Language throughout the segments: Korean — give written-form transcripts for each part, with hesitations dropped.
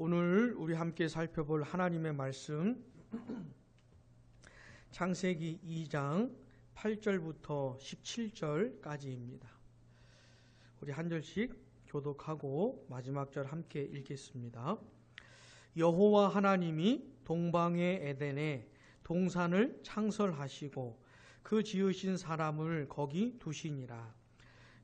오늘 우리 함께 살펴볼 하나님의 말씀 창세기 2장 8절부터 17절까지입니다. 우리 한 절씩 교독하고 마지막 절 함께 읽겠습니다. 여호와 하나님이 동방의 에덴에 동산을 창설하시고 그 지으신 사람을 거기 두시니라.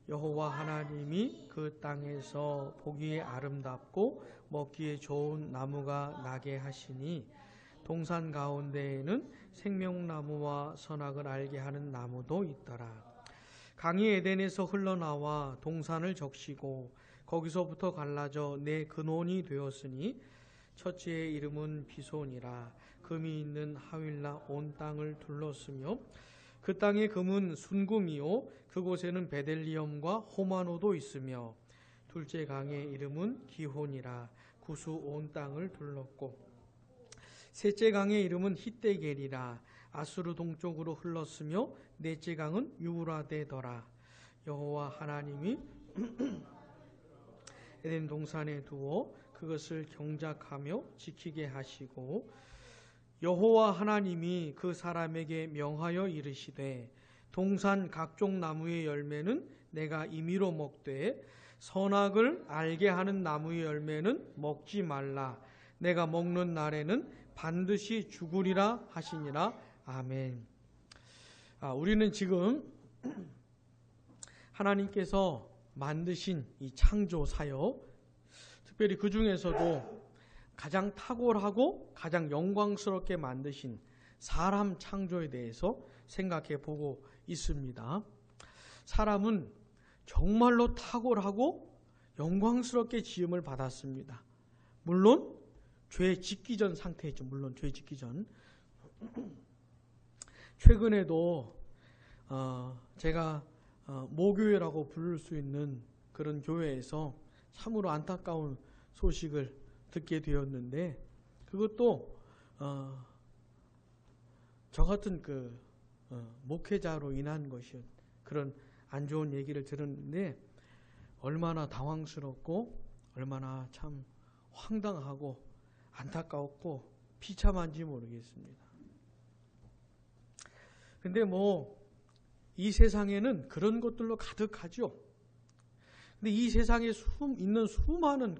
여호와 하나님이 그 땅에서 보기에 아름답고 먹기에 좋은 나무가 나게 하시니 동산 가운데에는 생명나무와 선악을 알게 하는 나무도 있더라. 강이 에덴에서 흘러나와 동산을 적시고 거기서부터 갈라져 네 근원이 되었으니 첫째의 이름은 비손이라. 금이 있는 하윌라 온 땅을 둘렀으며 그 땅의 금은 순금이요 그곳에는 베델리엄과 호마노도 있으며 둘째 강의 이름은 기혼이라. 구수 온 땅을 둘렀고 셋째 강의 이름은 히데겔이라. 아수르 동쪽으로 흘렀으며 넷째 강은 유브라데더라. 여호와 하나님이 에덴 동산에 두어 그것을 경작하며 지키게 하시고 여호와 하나님이 그 사람에게 명하여 이르시되 동산 각종 나무의 열매는 내가 임의로 먹되 선악을 알게 하는 나무의 열매는 먹지 말라. 내가 먹는 날에는 반드시 죽으리라 하시니라. 아멘. 우리는 지금 하나님께서 만드신 이 창조 사역, 특별히 그 중에서도 가장 탁월하고 가장 영광스럽게 만드신 사람 창조에 대해서 생각해 보고 있습니다. 사람은 정말로 탁월하고 영광스럽게 지음을 받았습니다. 물론 죄 짓기 전 상태이죠. 물론 죄 짓기 전. 최근에도 제가 모교회라고 부를 수 있는 그런 교회에서 참으로 안타까운 소식을 듣게 되었는데, 그것도 저 같은 목회자로 인한 것이 그런 안 좋은 얘기를 들었는데 얼마나 당황스럽고 얼마나 참 황당하고 안타까웠고 비참한지 모르겠습니다. 근데 이 세상에는 그런 것들로 가득하죠. 근데 이 세상에 있는 수많은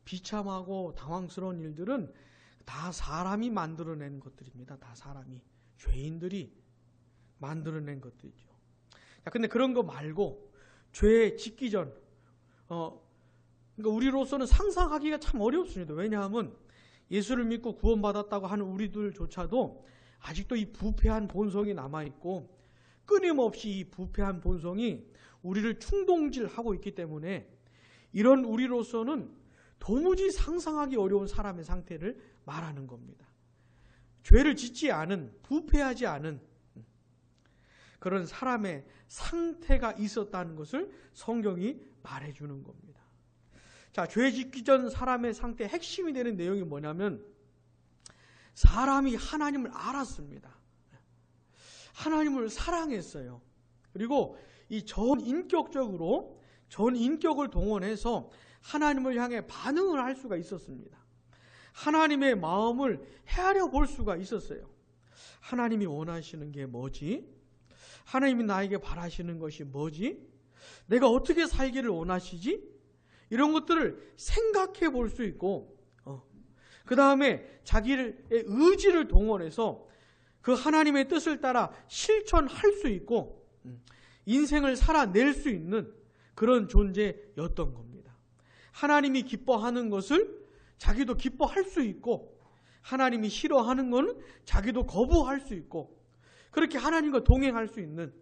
비참하고 당황스러운 일들은 다 사람이 만들어낸 것들입니다. 다 사람이, 죄인들이 만들어낸 것들이죠. 근데 그런 거 말고 죄 짓기 전, 그러니까 우리로서는 상상하기가 참 어렵습니다. 왜냐하면 예수를 믿고 구원받았다고 하는 우리들조차도 아직도 이 부패한 본성이 남아있고 끊임없이 이 부패한 본성이 우리를 충동질하고 있기 때문에 이런 우리로서는 도무지 상상하기 어려운 사람의 상태를 말하는 겁니다. 죄를 짓지 않은, 부패하지 않은 그런 사람의 상태가 있었다는 것을 성경이 말해주는 겁니다. 자, 죄 짓기 전 사람의 상태의 핵심이 되는 내용이 뭐냐면 사람이 하나님을 알았습니다. 하나님을 사랑했어요. 그리고 이 전인격적으로 전인격을 동원해서 하나님을 향해 반응을 할 수가 있었습니다. 하나님의 마음을 헤아려 볼 수가 있었어요. 하나님이 원하시는 게 뭐지? 하나님이 나에게 바라시는 것이 뭐지? 내가 어떻게 살기를 원하시지? 이런 것들을 생각해 볼 수 있고, 그 다음에 자기의 의지를 동원해서 그 하나님의 뜻을 따라 실천할 수 있고 인생을 살아낼 수 있는 그런 존재였던 겁니다. 하나님이 기뻐하는 것을 자기도 기뻐할 수 있고 하나님이 싫어하는 것은 자기도 거부할 수 있고 그렇게 하나님과 동행할 수 있는,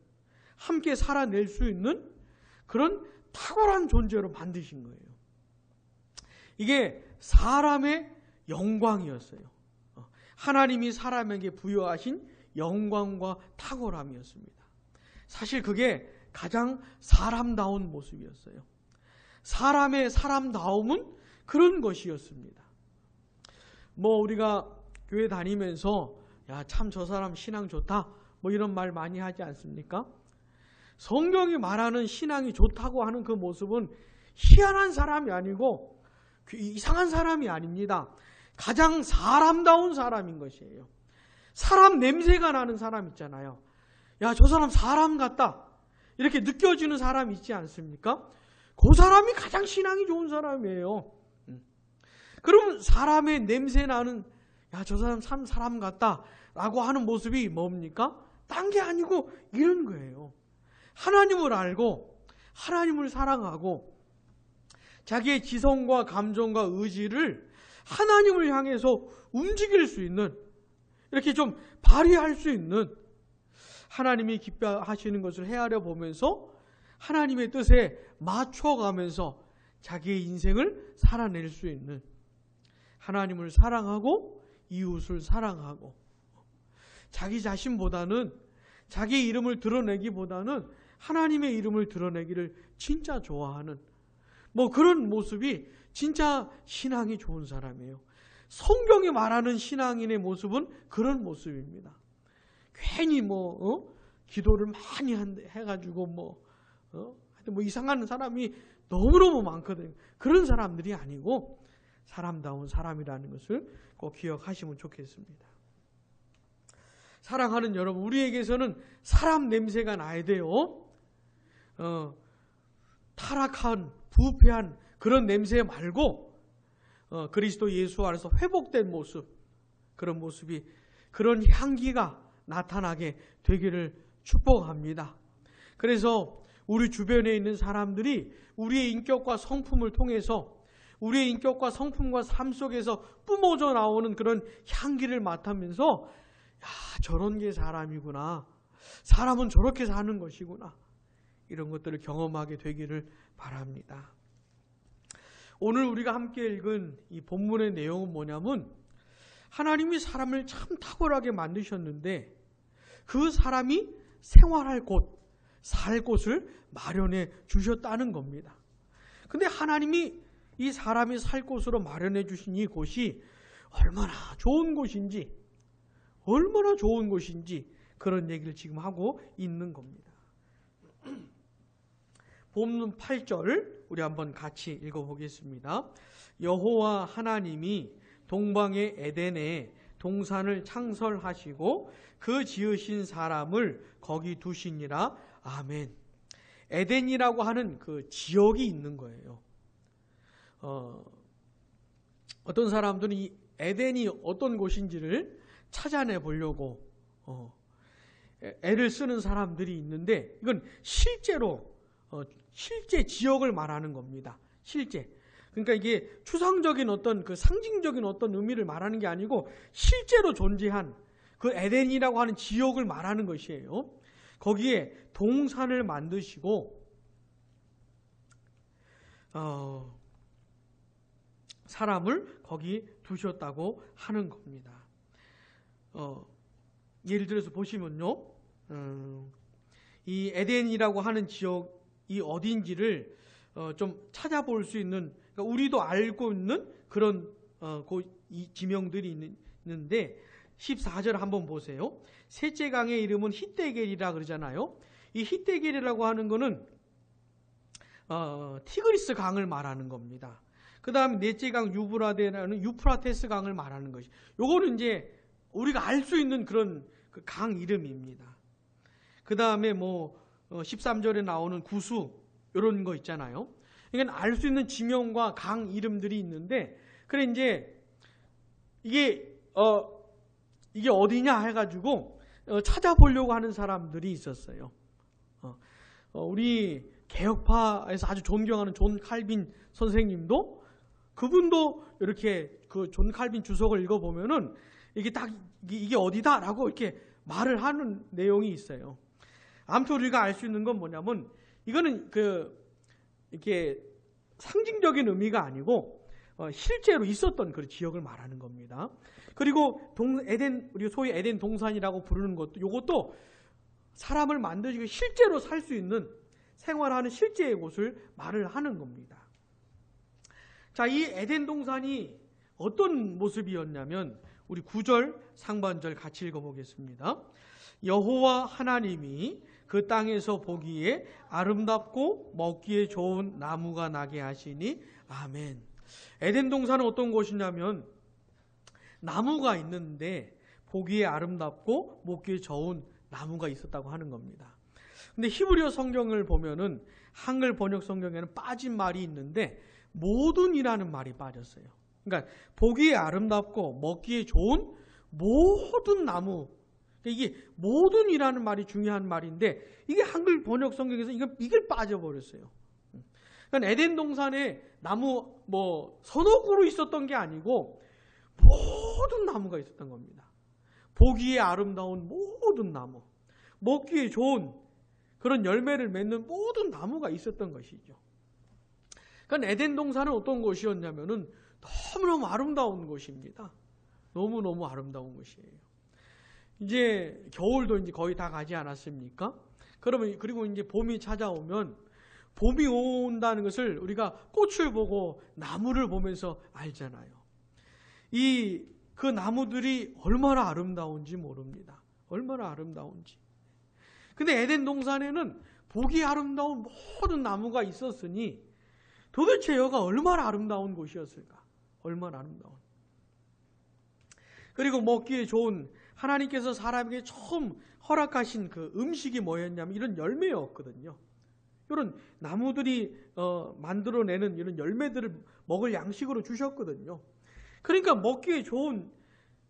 함께 살아낼 수 있는 그런 탁월한 존재로 만드신 거예요. 이게 사람의 영광이었어요. 하나님이 사람에게 부여하신 영광과 탁월함이었습니다. 사실 그게 가장 사람다운 모습이었어요. 사람의 사람다움은 그런 것이었습니다. 우리가 교회 다니면서 야, 참 저 사람 신앙 좋다 이런 말 많이 하지 않습니까? 성경이 말하는 신앙이 좋다고 하는 그 모습은 희한한 사람이 아니고 이상한 사람이 아닙니다. 가장 사람다운 사람인 것이에요. 사람 냄새가 나는 사람 있잖아요. 야, 저 사람 사람 같다. 이렇게 느껴지는 사람 있지 않습니까? 그 사람이 가장 신앙이 좋은 사람이에요. 그러면 사람의 냄새 나는, 야, 저 사람 참 사람 같다 라고 하는 모습이 뭡니까? 딴 게 아니고 이런 거예요. 하나님을 알고 하나님을 사랑하고 자기의 지성과 감정과 의지를 하나님을 향해서 움직일 수 있는, 이렇게 좀 발휘할 수 있는, 하나님이 기뻐하시는 것을 헤아려 보면서 하나님의 뜻에 맞춰가면서 자기의 인생을 살아낼 수 있는, 하나님을 사랑하고 이웃을 사랑하고 자기 자신보다는, 자기 이름을 드러내기보다는 하나님의 이름을 드러내기를 진짜 좋아하는 그런 모습이 진짜 신앙이 좋은 사람이에요. 성경이 말하는 신앙인의 모습은 그런 모습입니다. 괜히 기도를 많이 해가지고 이상한 사람이 너무너무 많거든요. 그런 사람들이 아니고 사람다운 사람이라는 것을 꼭 기억하시면 좋겠습니다. 사랑하는 여러분, 우리에게서는 사람 냄새가 나야 돼요. 타락한, 부패한 그런 냄새 말고 그리스도 예수 안에서 회복된 모습, 그런 모습이, 그런 향기가 나타나게 되기를 축복합니다. 그래서 우리 주변에 있는 사람들이 우리의 인격과 성품을 통해서, 우리의 인격과 성품과 삶 속에서 뿜어져 나오는 그런 향기를 맡으면서, 야, 저런 게 사람이구나, 사람은 저렇게 사는 것이구나, 이런 것들을 경험하게 되기를 바랍니다. 오늘 우리가 함께 읽은 이 본문의 내용은 뭐냐면, 하나님이 사람을 참 탁월하게 만드셨는데 그 사람이 생활할 곳, 살 곳을 마련해 주셨다는 겁니다. 근데 하나님이 이 사람이 살 곳으로 마련해 주신 이 곳이 얼마나 좋은 곳인지, 얼마나 좋은 곳인지 그런 얘기를 지금 하고 있는 겁니다. 본문 8절 우리 한번 같이 읽어보겠습니다. 여호와 하나님이 동방의 에덴에 동산을 창설하시고 그 지으신 사람을 거기 두시니라. 아멘. 에덴이라고 하는 그 지역이 있는 거예요. 어떤 사람들은 이 에덴이 어떤 곳인지를 찾아내 보려고 애를 쓰는 사람들이 있는데, 이건 실제로 실제 지역을 말하는 겁니다. 실제. 그러니까 이게 추상적인 어떤 그 상징적인 어떤 의미를 말하는 게 아니고 실제로 존재한 그 에덴이라고 하는 지역을 말하는 것이에요. 거기에 동산을 만드시고 사람을 거기 두셨다고 하는 겁니다. 예를 들어서 보시면요, 이 에덴이라고 하는 지역이 어딘지를 좀 찾아볼 수 있는, 그러니까 우리도 알고 있는 그런 이 지명들이 있는데 14절 한번 보세요. 셋째 강의 이름은 히데겔이라 그러잖아요. 이 히데겔이라고 하는 거는 티그리스 강을 말하는 겁니다. 그 다음에 넷째 강 유브라데라는 유프라테스 강을 말하는 것이, 요거는 이제 우리가 알 수 있는 그런 그 강 이름입니다. 그 다음에 13절에 나오는 구수, 이런 거 있잖아요. 그러니까 알 수 있는 지명과 강 이름들이 있는데, 그래 이제 이게 어디냐 해가지고 찾아보려고 하는 사람들이 있었어요. 우리 개혁파에서 아주 존경하는 존 칼빈 선생님도, 그분도 이렇게 그 존 칼빈 주석을 읽어보면은 이게 딱 이게 어디다라고 이렇게 말을 하는 내용이 있어요. 아무튼 우리가 알 수 있는 건 뭐냐면, 이거는 이렇게 상징적인 의미가 아니고 실제로 있었던 그 지역을 말하는 겁니다. 그리고 에덴, 우리 소위 에덴 동산이라고 부르는 것도, 이것도 사람을 만드시고 실제로 살 수 있는, 생활하는 실제의 곳을 말을 하는 겁니다. 자, 이 에덴 동산이 어떤 모습이었냐면, 우리 9절 상반절 같이 읽어보겠습니다. 여호와 하나님이 그 땅에서 보기에 아름답고 먹기에 좋은 나무가 나게 하시니. 아멘. 에덴 동산은 어떤 곳이냐면 나무가 있는데 보기에 아름답고 먹기에 좋은 나무가 있었다고 하는 겁니다. 근데 히브리어 성경을 보면은 한글 번역 성경에는 빠진 말이 있는데 모든이라는 말이 빠졌어요. 그러니까 보기에 아름답고 먹기에 좋은 모든 나무. 이게 모든이라는 말이 중요한 말인데 이게 한글 번역 성경에서 이게 빠져버렸어요. 그러니까 에덴 동산에 나무 서너 그루 있었던 게 아니고 모든 나무가 있었던 겁니다. 보기에 아름다운 모든 나무, 먹기에 좋은 그런 열매를 맺는 모든 나무가 있었던 것이죠. 그러니까 에덴 동산은 어떤 곳이었냐면은 너무너무 아름다운 곳입니다. 너무너무 아름다운 곳이에요. 이제 겨울도 이제 거의 다 가지 않았습니까? 그리고 이제 봄이 찾아오면 봄이 온다는 것을 우리가 꽃을 보고 나무를 보면서 알잖아요. 그 나무들이 얼마나 아름다운지 모릅니다. 얼마나 아름다운지. 근데 에덴 동산에는 보기 아름다운 모든 나무가 있었으니 도대체 여기가 얼마나 아름다운 곳이었을까? 얼마나 아름다운. 그리고 먹기에 좋은 하나님께서 사람에게 처음 허락하신 그 음식이 뭐였냐면 이런 열매였거든요. 이런 나무들이 만들어내는 이런 열매들을 먹을 양식으로 주셨거든요. 그러니까 먹기에 좋은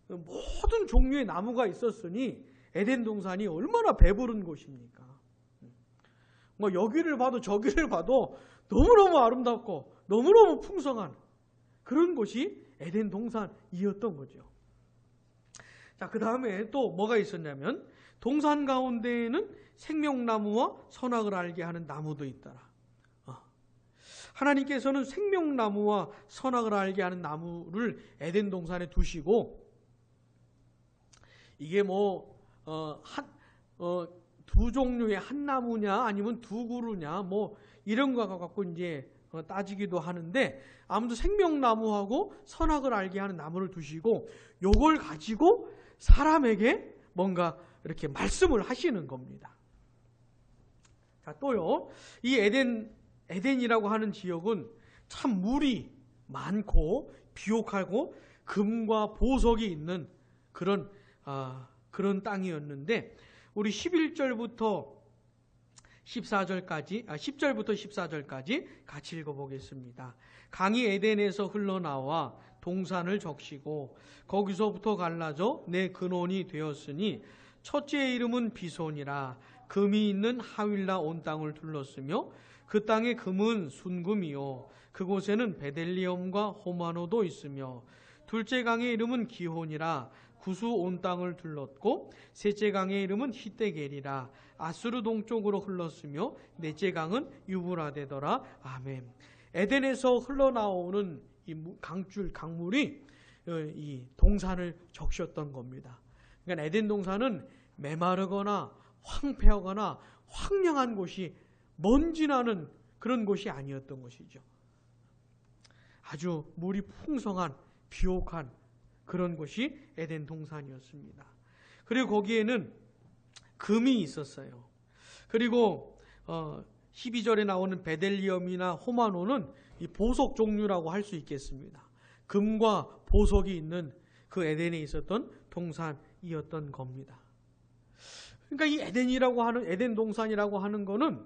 모든 종류의 나무가 있었으니 에덴 동산이 얼마나 배부른 곳입니까? 여기를 봐도 저기를 봐도 너무너무 아름답고 너무너무 풍성한 그런 곳이 에덴 동산이었던 거죠. 자, 그 다음에 또 뭐가 있었냐면 동산 가운데에는 생명나무와 선악을 알게 하는 나무도 있더라. 하나님께서는 생명나무와 선악을 알게 하는 나무를 에덴 동산에 두시고 이게 두 종류의 한 나무냐 아니면 두 그루냐 이런 거 갖고 이제 따지기도 하는데 아무튼 생명나무하고 선악을 알게 하는 나무를 두시고 요걸 가지고 사람에게 뭔가 이렇게 말씀을 하시는 겁니다. 자, 또요. 이 에덴이라고 하는 지역은 참 물이 많고 비옥하고 금과 보석이 있는 그런 땅이었는데 우리 11절부터 14절까지 같이 읽어보겠습니다. 강이 에덴에서 흘러나와 동산을 적시고 거기서부터 갈라져 내 근원이 되었으니 첫째의 이름은 비손이라 금이 있는 하윌라 온 땅을 둘렀으며 그 땅의 금은 순금이요 그곳에는 베델리엄과 호마노도 있으며 둘째 강의 이름은 기혼이라 구수 온 땅을 둘렀고 셋째 강의 이름은 히데겔이라 아수르 동쪽으로 흘렀으며 넷째 강은 유브라데더라. 아멘. 에덴에서 흘러나오는 이 강물이 이 동산을 적셨던 겁니다. 그러니까 에덴 동산은 메마르거나 황폐하거나 황량한 곳이 먼지 나는 그런 곳이 아니었던 것이죠. 아주 물이 풍성한 비옥한 그런 곳이 에덴 동산이었습니다. 그리고 거기에는 금이 있었어요. 그리고 12절에 나오는 베델리엄이나 호마노는 이 보석 종류라고 할 수 있겠습니다. 금과 보석이 있는 그 에덴에 있었던 동산이었던 겁니다. 그러니까 이 에덴 동산이라고 하는 거는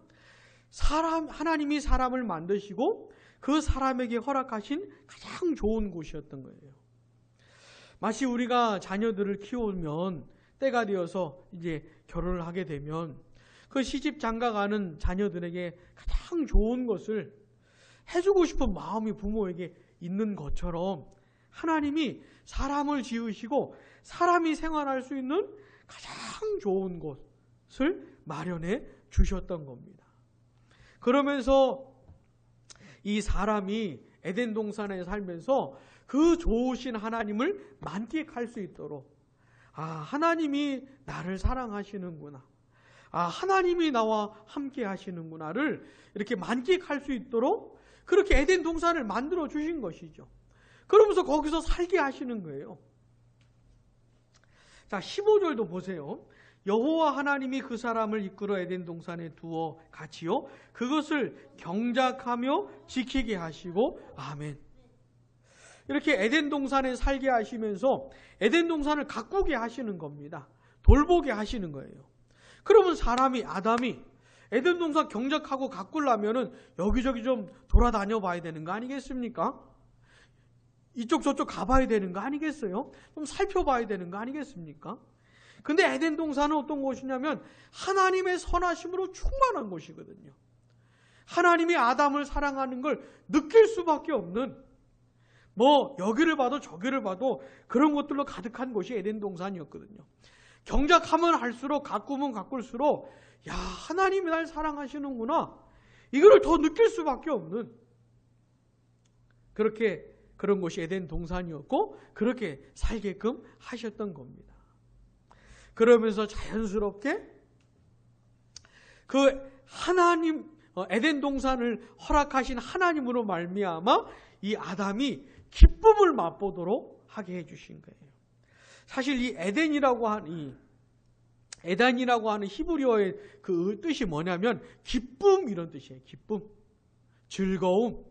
하나님이 사람을 만드시고 그 사람에게 허락하신 가장 좋은 곳이었던 거예요. 마치 우리가 자녀들을 키우면 때가 되어서 이제 결혼을 하게 되면 그 시집 장가가는 자녀들에게 가장 좋은 것을 해주고 싶은 마음이 부모에게 있는 것처럼 하나님이 사람을 지으시고 사람이 생활할 수 있는 가장 좋은 곳을 마련해 주셨던 겁니다. 그러면서 이 사람이 에덴 동산에 살면서 그 좋으신 하나님을 만끽할 수 있도록 하나님이 나를 사랑하시는구나. 하나님이 나와 함께 하시는구나를 이렇게 만끽할 수 있도록 그렇게 에덴 동산을 만들어 주신 것이죠. 그러면서 거기서 살게 하시는 거예요. 자, 15절도 보세요. 여호와 하나님이 그 사람을 이끌어 에덴 동산에 두어 같이요 그것을 경작하며 지키게 하시고 아멘. 이렇게 에덴 동산에 살게 하시면서 에덴 동산을 가꾸게 하시는 겁니다. 돌보게 하시는 거예요. 그러면 아담이 에덴 동산 경작하고 가꾸려면은 여기저기 좀 돌아다녀 봐야 되는 거 아니겠습니까? 이쪽 저쪽 가봐야 되는 거 아니겠어요? 좀 살펴봐야 되는 거 아니겠습니까? 근데 에덴 동산은 어떤 곳이냐면 하나님의 선하심으로 충만한 곳이거든요. 하나님이 아담을 사랑하는 걸 느낄 수밖에 없는, 여기를 봐도 저기를 봐도 그런 것들로 가득한 곳이 에덴 동산이었거든요. 경작하면 할수록, 가꾸면 가꿀수록 야, 하나님이 날 사랑하시는구나, 이거를 더 느낄 수밖에 없는 그런 곳이 에덴 동산이었고 그렇게 살게끔 하셨던 겁니다. 그러면서 자연스럽게 그 하나님, 에덴 동산을 허락하신 하나님으로 말미암아 이 아담이 기쁨을 맛보도록 하게 해주신 거예요. 사실 이 에덴이라고 하는 히브리어의 그 뜻이 뭐냐면 기쁨, 이런 뜻이에요. 기쁨, 즐거움,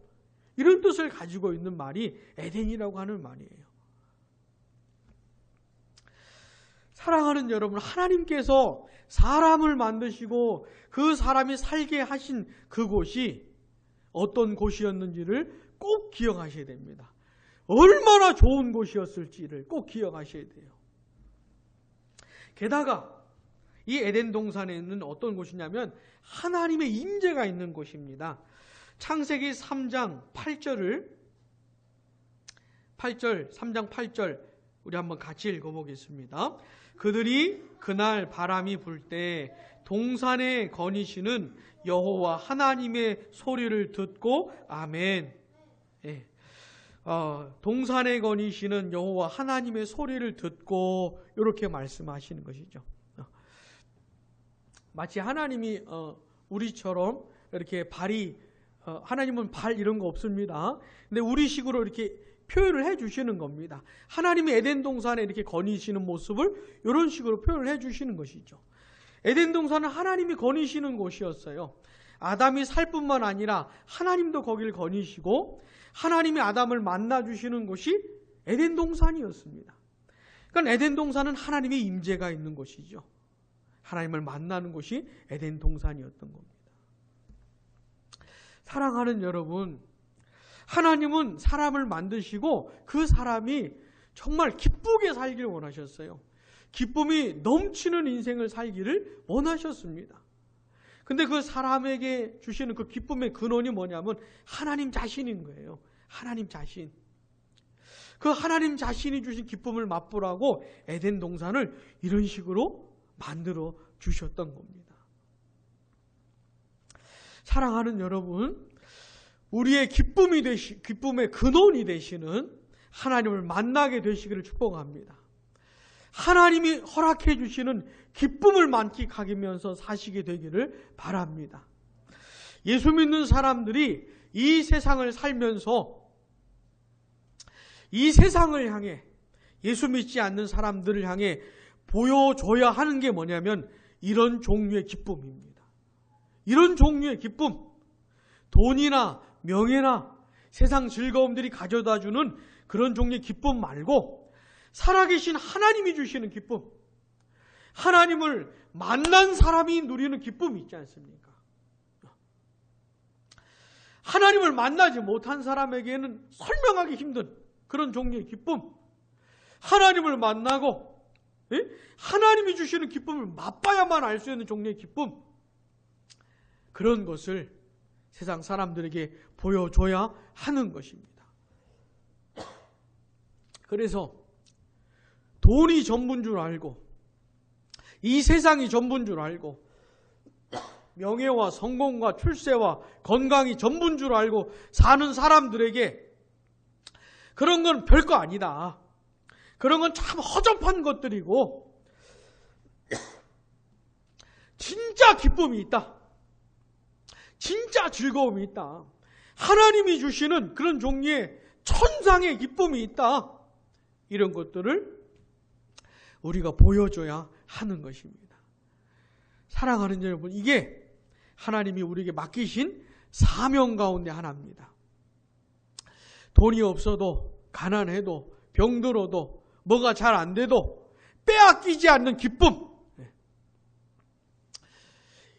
이런 뜻을 가지고 있는 말이 에덴이라고 하는 말이에요. 사랑하는 여러분, 하나님께서 사람을 만드시고 그 사람이 살게 하신 그곳이 어떤 곳이었는지를 꼭 기억하셔야 됩니다. 얼마나 좋은 곳이었을지를 꼭 기억하셔야 돼요. 게다가 이 에덴 동산에는 어떤 곳이냐면 하나님의 임재가 있는 곳입니다. 창세기 3장 8절 우리 한번 같이 읽어보겠습니다. 그들이 그날 바람이 불 때 동산에 거니시는 여호와 하나님의 소리를 듣고 아멘. 예. 동산에 거니시는 여호와 하나님의 소리를 듣고 이렇게 말씀하시는 것이죠. 마치 하나님이 우리처럼 이렇게 하나님은 발 이런 거 없습니다. 근데 우리식으로 이렇게 표현을 해주시는 겁니다. 하나님이 에덴 동산에 이렇게 거니시는 모습을 이런 식으로 표현을 해주시는 것이죠. 에덴 동산은 하나님이 거니시는 곳이었어요. 아담이 살 뿐만 아니라 하나님도 거기를 거니시고 하나님이 아담을 만나주시는 곳이 에덴 동산이었습니다. 그러니까 에덴 동산은 하나님의 임재가 있는 곳이죠. 하나님을 만나는 곳이 에덴 동산이었던 겁니다. 사랑하는 여러분, 하나님은 사람을 만드시고 그 사람이 정말 기쁘게 살기를 원하셨어요. 기쁨이 넘치는 인생을 살기를 원하셨습니다. 근데 그 사람에게 주시는 그 기쁨의 근원이 뭐냐면 하나님 자신인 거예요. 하나님 자신. 그 하나님 자신이 주신 기쁨을 맛보라고 에덴 동산을 이런 식으로 만들어 주셨던 겁니다. 사랑하는 여러분, 우리의 기쁨의 근원이 되시는 하나님을 만나게 되시기를 축복합니다. 하나님이 허락해 주시는 기쁨을 만끽하면서 사시게 되기를 바랍니다. 예수 믿는 사람들이 이 세상을 살면서 이 세상을 향해, 예수 믿지 않는 사람들을 향해 보여줘야 하는 게 뭐냐면 이런 종류의 기쁨입니다. 이런 종류의 기쁨, 돈이나 명예나 세상 즐거움들이 가져다주는 그런 종류의 기쁨 말고 살아계신 하나님이 주시는 기쁨, 하나님을 만난 사람이 누리는 기쁨이 있지 않습니까? 하나님을 만나지 못한 사람에게는 설명하기 힘든 그런 종류의 기쁨, 하나님을 만나고 하나님이 주시는 기쁨을 맛봐야만 알 수 있는 종류의 기쁨, 그런 것을 세상 사람들에게 보여줘야 하는 것입니다. 그래서 돈이 전부인 줄 알고, 이 세상이 전부인 줄 알고, 명예와 성공과 출세와 건강이 전부인 줄 알고 사는 사람들에게 그런 건 별거 아니다, 그런 건 참 허접한 것들이고 진짜 기쁨이 있다, 진짜 즐거움이 있다, 하나님이 주시는 그런 종류의 천상의 기쁨이 있다, 이런 것들을 우리가 보여줘야 하는 것입니다. 사랑하는 여러분, 이게 하나님이 우리에게 맡기신 사명 가운데 하나입니다. 돈이 없어도 가난해도 병들어도 뭐가 잘 안 돼도 빼앗기지 않는 기쁨.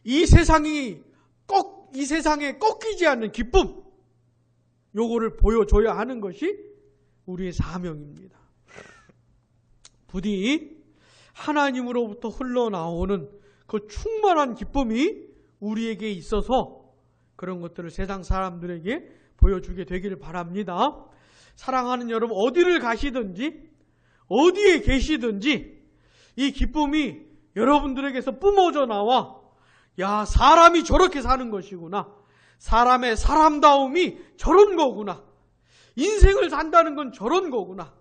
이 세상에 꺾이지 않는 기쁨. 요거를 보여줘야 하는 것이 우리의 사명입니다. 부디 하나님으로부터 흘러나오는 그 충만한 기쁨이 우리에게 있어서 그런 것들을 세상 사람들에게 보여주게 되기를 바랍니다. 사랑하는 여러분, 어디를 가시든지 어디에 계시든지 이 기쁨이 여러분들에게서 뿜어져 나와, 야, 사람이 저렇게 사는 것이구나, 사람의 사람다움이 저런 거구나, 인생을 산다는 건 저런 거구나,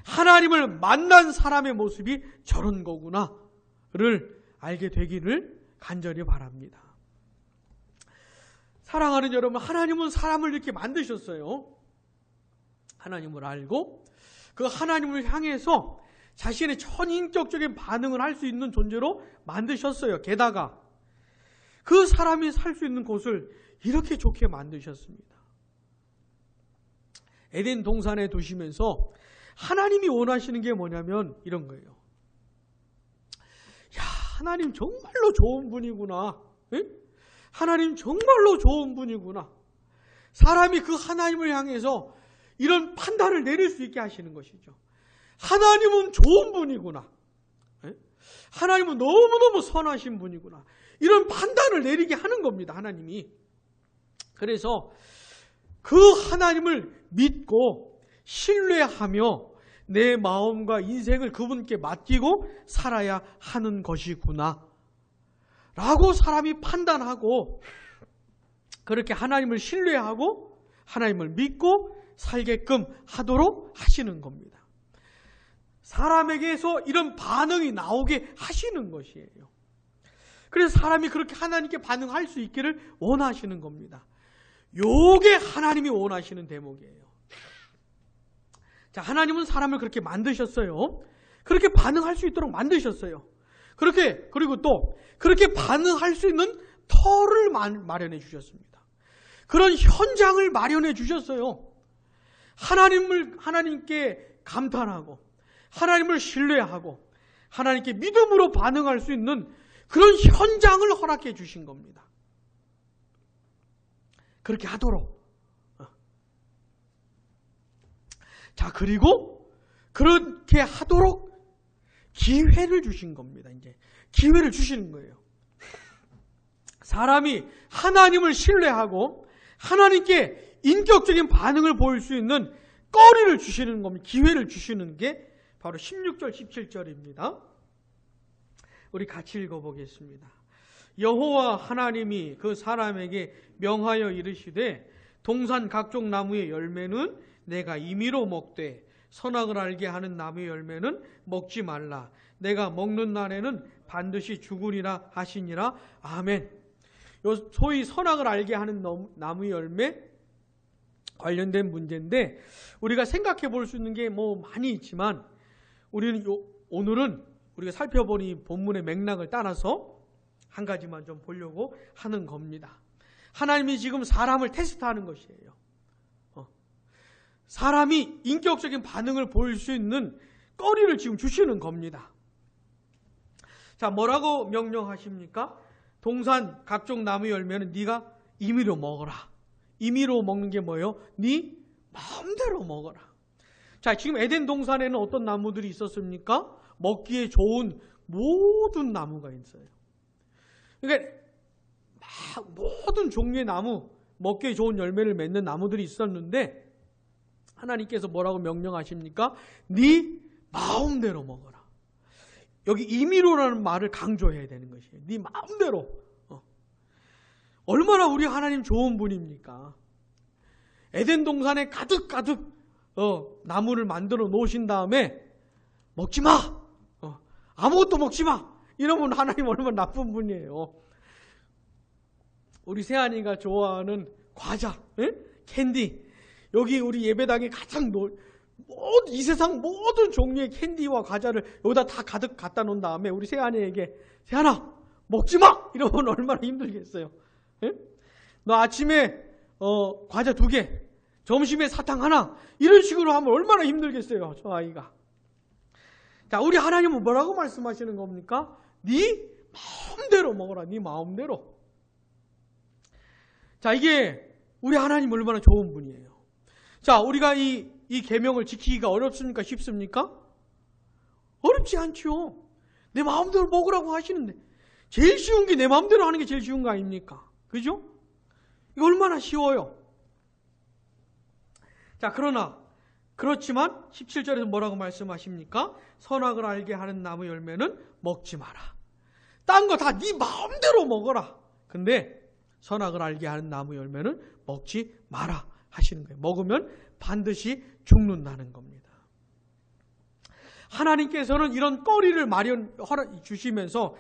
하나님을 만난 사람의 모습이 저런 거구나를 알게 되기를 간절히 바랍니다. 사랑하는 여러분, 하나님은 사람을 이렇게 만드셨어요. 하나님을 알고 그 하나님을 향해서 자신의 전인격적인 반응을 할 수 있는 존재로 만드셨어요. 게다가 그 사람이 살 수 있는 곳을 이렇게 좋게 만드셨습니다. 에덴 동산에 두시면서 하나님이 원하시는 게 뭐냐면 이런 거예요. 야, 하나님 정말로 좋은 분이구나. 에? 하나님 정말로 좋은 분이구나. 사람이 그 하나님을 향해서 이런 판단을 내릴 수 있게 하시는 것이죠. 하나님은 좋은 분이구나. 하나님은 너무너무 선하신 분이구나. 이런 판단을 내리게 하는 겁니다. 하나님이. 그래서 그 하나님을 믿고 신뢰하며 내 마음과 인생을 그분께 맡기고 살아야 하는 것이구나 라고 사람이 판단하고 그렇게 하나님을 신뢰하고 하나님을 믿고 살게끔 하도록 하시는 겁니다. 사람에게서 이런 반응이 나오게 하시는 것이에요. 그래서 사람이 그렇게 하나님께 반응할 수 있기를 원하시는 겁니다. 요게 하나님이 원하시는 대목이에요. 자, 하나님은 사람을 그렇게 만드셨어요. 그렇게 반응할 수 있도록 만드셨어요. 그리고 또 그렇게 반응할 수 있는 터를 마련해 주셨습니다. 그런 현장을 마련해 주셨어요. 하나님께 감탄하고 하나님을 신뢰하고 하나님께 믿음으로 반응할 수 있는 그런 현장을 허락해 주신 겁니다. 그렇게 하도록. 자, 그리고 그렇게 하도록 기회를 주신 겁니다. 이제 기회를 주시는 거예요. 사람이 하나님을 신뢰하고 하나님께 인격적인 반응을 보일 수 있는 거리를 주시는 겁니다. 기회를 주시는 게 바로 16절, 17절입니다. 우리 같이 읽어보겠습니다. 여호와 하나님이 그 사람에게 명하여 이르시되 동산 각종 나무의 열매는 내가 임의로 먹되 선악을 알게 하는 나무의 열매는 먹지 말라. 내가 먹는 날에는 반드시 죽으리라 하시니라. 아멘. 소위 선악을 알게 하는 나무의 열매 관련된 문제인데 우리가 생각해 볼 수 있는 게 뭐 많이 있지만 우리는 오늘은 우리가 살펴본 이 본문의 맥락을 따라서 한 가지만 좀 보려고 하는 겁니다. 하나님이 지금 사람을 테스트하는 것이에요. 사람이 인격적인 반응을 보일 수 있는 거리를 지금 주시는 겁니다. 자, 뭐라고 명령하십니까? 동산 각종 나무 열매는 네가 임의로 먹어라. 임의로 먹는 게 뭐예요? 네 마음대로 먹어라. 자, 지금 에덴 동산에는 어떤 나무들이 있었습니까? 먹기에 좋은 모든 나무가 있어요. 그러니까 모든 종류의 나무, 먹기에 좋은 열매를 맺는 나무들이 있었는데 하나님께서 뭐라고 명령하십니까? 네 마음대로 먹어라. 여기 임의로라는 말을 강조해야 되는 것이에요. 네 마음대로. 얼마나 우리 하나님 좋은 분입니까? 에덴 동산에 가득 나무를 만들어 놓으신 다음에 먹지 마. 아무것도 먹지 마. 이러면 하나님 얼마나 나쁜 분이에요. 우리 세안이가 좋아하는 과자, 캔디. 여기 우리 예배당에 가장 이 세상 모든 종류의 캔디와 과자를 여기다 다 가득 갖다 놓은 다음에 우리 세안이에게 세안아 먹지 마! 이러면 얼마나 힘들겠어요. 너 아침에 과자 2개 점심에 사탕 하나, 이런 식으로 하면 얼마나 힘들겠어요, 저 아이가. 자, 우리 하나님은 뭐라고 말씀하시는 겁니까? 네 마음대로 먹어라, 네 마음대로. 자, 이게 우리 하나님 얼마나 좋은 분이에요. 자, 우리가 이 계명을 지키기가 어렵습니까? 쉽습니까? 어렵지 않죠. 내 마음대로 먹으라고 하시는데 제일 쉬운 게 내 마음대로 하는 게 제일 쉬운 거 아닙니까? 그죠? 이거 얼마나 쉬워요. 자, 그렇지만 17절에서 뭐라고 말씀하십니까? 선악을 알게 하는 나무 열매는 먹지 마라. 딴 거 다 네 마음대로 먹어라. 근데 선악을 알게 하는 나무 열매는 먹지 마라 하시는 거예요. 먹으면 반드시 죽는다는 겁니다. 하나님께서는 이런 거리를 주시면서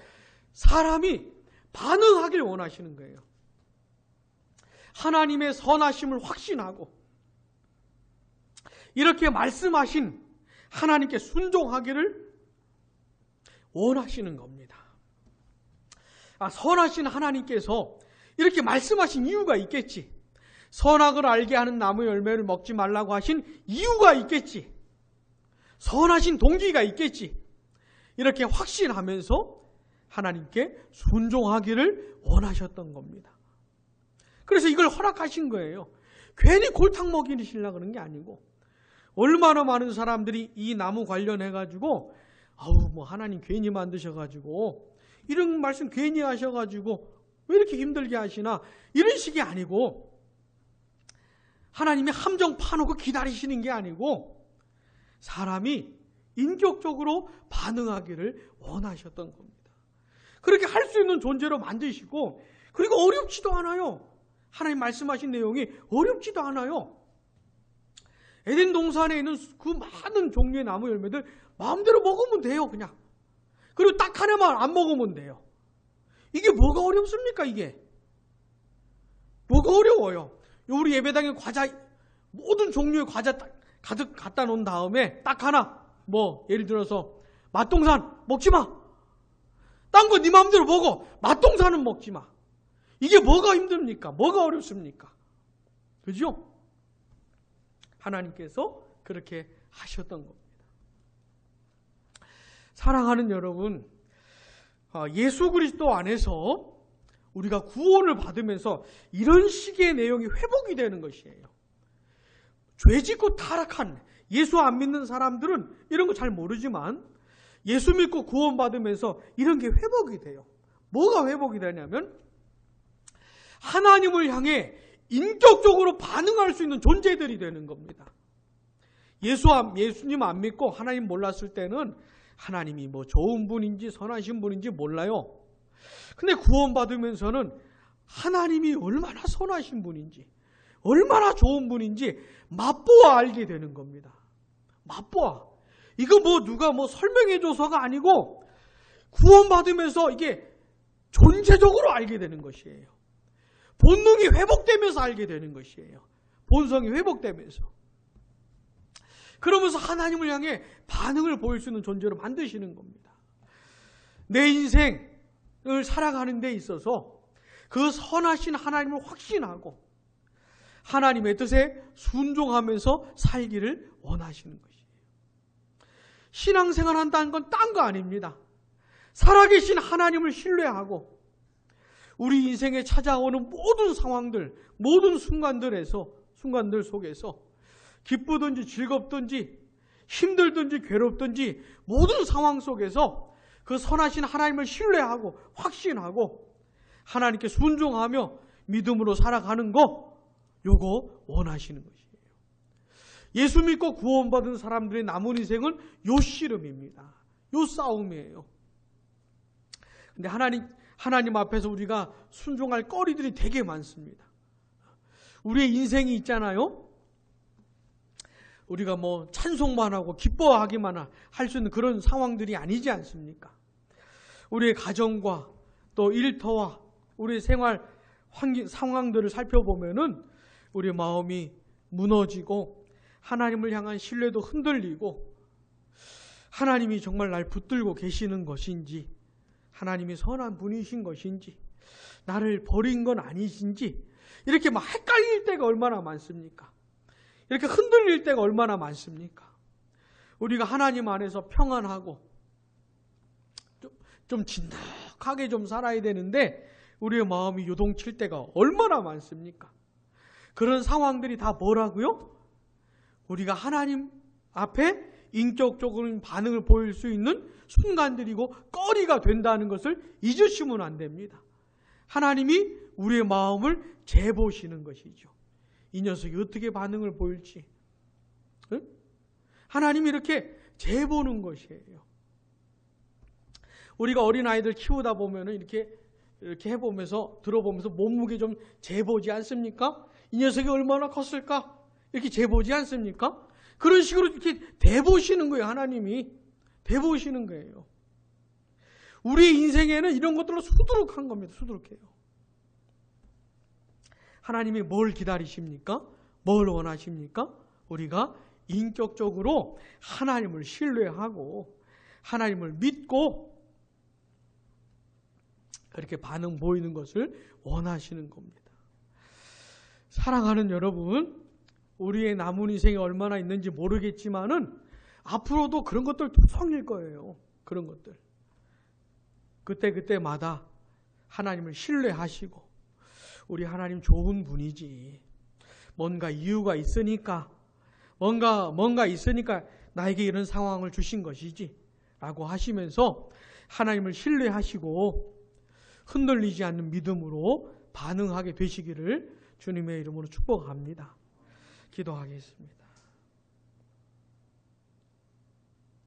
사람이 반응하길 원하시는 거예요. 하나님의 선하심을 확신하고 이렇게 말씀하신 하나님께 순종하기를 원하시는 겁니다. 선하신 하나님께서 이렇게 말씀하신 이유가 있겠지. 선악을 알게 하는 나무 열매를 먹지 말라고 하신 이유가 있겠지. 선하신 동기가 있겠지. 이렇게 확신하면서 하나님께 순종하기를 원하셨던 겁니다. 그래서 이걸 허락하신 거예요. 괜히 골탕 먹이시려고 그런 게 아니고, 얼마나 많은 사람들이 이 나무 관련해가지고 하나님 괜히 만드셔가지고 이런 말씀 괜히 하셔가지고 왜 이렇게 힘들게 하시나, 이런 식이 아니고, 하나님이 함정 파놓고 기다리시는 게 아니고 사람이 인격적으로 반응하기를 원하셨던 겁니다. 그렇게 할 수 있는 존재로 만드시고, 그리고 어렵지도 않아요. 하나님 말씀하신 내용이 어렵지도 않아요. 에덴 동산에 있는 그 많은 종류의 나무 열매들 마음대로 먹으면 돼요, 그냥. 그리고 딱 하나만 안 먹으면 돼요. 이게 뭐가 어렵습니까, 이게? 뭐가 어려워요? 우리 예배당에 모든 종류의 과자 가득 갖다 놓은 다음에 딱 하나, 예를 들어서 맛동산 먹지 마. 딴 거 네 마음대로 먹어. 맛동산은 먹지 마. 이게 뭐가 힘듭니까? 뭐가 어렵습니까? 그죠? 하나님께서 그렇게 하셨던 겁니다. 사랑하는 여러분, 예수 그리스도 안에서 우리가 구원을 받으면서 이런 식의 내용이 회복이 되는 것이에요. 죄짓고 타락한 예수 안 믿는 사람들은 이런 거 잘 모르지만 예수 믿고 구원받으면서 이런 게 회복이 돼요. 뭐가 회복이 되냐면 하나님을 향해 인격적으로 반응할 수 있는 존재들이 되는 겁니다. 예수님 안 믿고 하나님 몰랐을 때는 하나님이 좋은 분인지 선하신 분인지 몰라요. 근데 구원받으면서는 하나님이 얼마나 선하신 분인지, 얼마나 좋은 분인지 맛보아 알게 되는 겁니다. 맛보아. 이거 누가 설명해줘서가 아니고 구원받으면서 이게 존재적으로 알게 되는 것이에요. 본능이 회복되면서 알게 되는 것이에요. 본성이 회복되면서. 그러면서 하나님을 향해 반응을 보일 수 있는 존재로 만드시는 겁니다. 내 인생을 살아가는 데 있어서 그 선하신 하나님을 확신하고 하나님의 뜻에 순종하면서 살기를 원하시는 것이에요. 신앙생활 한다는 건 딴 거 아닙니다. 살아계신 하나님을 신뢰하고 우리 인생에 찾아오는 모든 상황들, 모든 순간들 속에서 기쁘든지 즐겁든지 힘들든지 괴롭든지 모든 상황 속에서 그 선하신 하나님을 신뢰하고 확신하고 하나님께 순종하며 믿음으로 살아가는 요거 원하시는 것이에요. 예수 믿고 구원받은 사람들의 남은 인생은 요 씨름입니다. 요 싸움이에요. 근데 하나님 앞에서 우리가 순종할 거리들이 되게 많습니다. 우리의 인생이 있잖아요. 우리가 찬송만 하고 기뻐하기만 할 수 있는 그런 상황들이 아니지 않습니까? 우리의 가정과 또 일터와 우리의 생활 상황들을 살펴보면은 우리의 마음이 무너지고 하나님을 향한 신뢰도 흔들리고 하나님이 정말 날 붙들고 계시는 것인지, 하나님이 선한 분이신 것인지, 나를 버린 건 아니신지 이렇게 헷갈릴 때가 얼마나 많습니까? 이렇게 흔들릴 때가 얼마나 많습니까? 우리가 하나님 안에서 평안하고 좀 진득하게 좀 살아야 되는데 우리의 마음이 요동칠 때가 얼마나 많습니까? 그런 상황들이 다 뭐라고요? 우리가 하나님 앞에 인격적인 반응을 보일 수 있는 순간들이고 꺼리가 된다는 것을 잊으시면 안 됩니다. 하나님이 우리의 마음을 재보시는 것이죠. 이 녀석이 어떻게 반응을 보일지. 응? 하나님이 이렇게 재보는 것이에요. 우리가 어린아이들 키우다 보면 이렇게 해보면서, 들어보면서 몸무게 좀 재보지 않습니까? 이 녀석이 얼마나 컸을까? 이렇게 재보지 않습니까? 그런 식으로 이렇게 대보시는 거예요. 하나님이 대보시는 거예요. 우리 인생에는 이런 것들로 수두룩한 겁니다. 수두룩해요. 하나님이 뭘 기다리십니까? 뭘 원하십니까? 우리가 인격적으로 하나님을 신뢰하고 하나님을 믿고 그렇게 반응 보이는 것을 원하시는 겁니다. 사랑하는 여러분, 우리의 남은 인생이 얼마나 있는지 모르겠지만은 앞으로도 그런 것들 투성일 거예요. 그런 것들. 그때마다 하나님을 신뢰하시고 우리 하나님 좋은 분이지. 뭔가 이유가 있으니까 뭔가 있으니까 나에게 이런 상황을 주신 것이지 라고 하시면서 하나님을 신뢰하시고 흔들리지 않는 믿음으로 반응하게 되시기를 주님의 이름으로 축복합니다. 기도하겠습니다.